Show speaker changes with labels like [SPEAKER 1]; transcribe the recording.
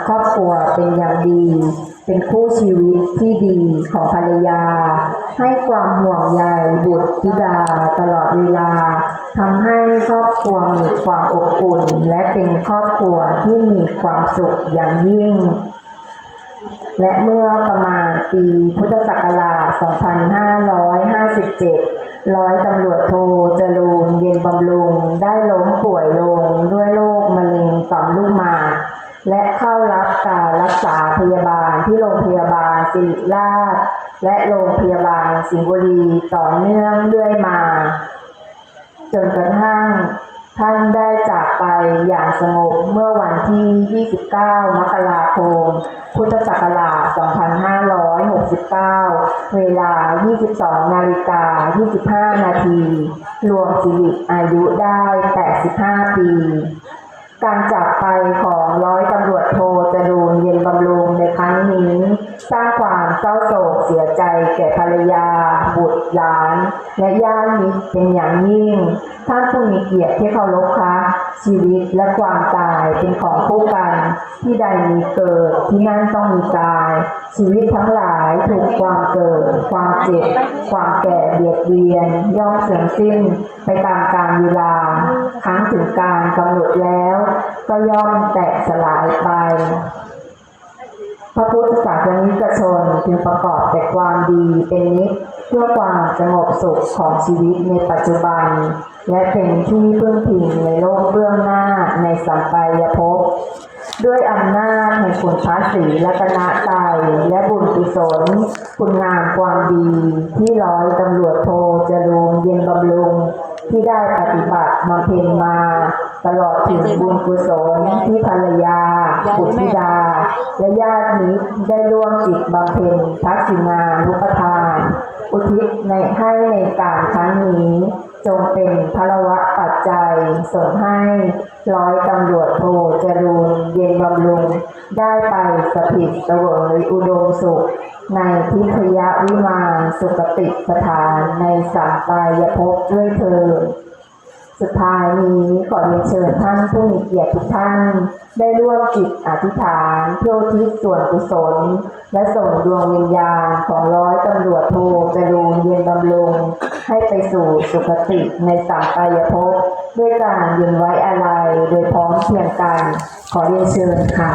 [SPEAKER 1] ครอบครัวเป็นอย่างดี เป็นคู่ชีวิตที่ดีของภรรยา ให้ความห่วงใยบุตรธิดาตลอดเวลาทำให้ครอบครัวมีความอบอุ่นและเป็นครอบครัวที่มีความสุขอย่างยิ่ง และเมื่อประมาณปีพุทธศักราช 2557 ร้อยตำรวจโทจรูญเย็นบำรุงได้ล้มป่วยลงด้วยโรคมะเร็งต่อมลูกหมากและเข้ารับการรักษาพยาบาลที่โรงพยาบาลศิริราชและโรงพยาบาลสิงห์บุรีต่อเนื่องเรื่อยมาจนกระทั่งท่านได้จากไปอย่างสงบเมื่อวันที่ 29 มกราคม พุทธศักราช 2569 เวลา 22:25 นาที รวมชีวิตอายุได้ 85 ปี การจากไปของร้อยตำรวจโทจรูญเย็นบำรุงในครั้งนี้สร้างความเศร้าโศกเสียใจแก่ภรรยาบุตรหลานและญาติมิตรเป็นอย่างยิ่งท่านผู้มีเกียรติที่เคารพคะชีวิตและความตายเป็นของคู่กันที่ใดมีเกิดที่นั่นต้องมีตายชีวิตทั้งหลายถูกความเกิดความเจ็บความแก่เบียดเบียนย่อมเสื่อมสิ้นไปตามกาลเวลาครั้งถึงการกำหนดแล้วก็ย่อมแตกสลายไปพระพุทธศาสนิกชนจึงประกอบแต่ความดีเป็นนิจเพื่อความสงบสุขของชีวิตในปัจจุบันและเป็นที่พึ่งพิงในโลกเบื้องหน้าในสัมปายภพด้วยอำนาจแห่งคุณพระศรีรัตนตรัยและบุญกุศลคุณงามความดีที่ร้อยตำรวจโทจรูญเย็นบำรุงที่ได้ปฏิบัติบำเพ็ญมาตลอดถึงบุญกุศลที่ภรรยาบุตรธิดาและญาติมิตรได้ร่วมจิตบำเพ็ญทักษิณานุปทานอุทิศให้ในการครั้งนี้จงเป็นพลวะปัจจัยส่งให้ร้อยตำรวจโทจรูญเย็นบำรุงได้ไปสถิตเสวยอุดมสุขในทิพยวิมานสุคติสถานในสัมปายภพด้วยเถิดสุดท้ายนี้ขอเรียนเชิญท่านผู้มีเกียรติทุกท่านได้ร่วมจิตอธิษฐานเพื่ออุทิศส่วนกุศลและส่งดวงวิญญาณของร้อยตำรวจโทจรูญเย็นบำรุงให้ไปสู่สุคติในสัมปายภพด้วยการยืนไว้อาลัยโดยพร้อมเพรียงกันขอเรียนเชิญค่ะ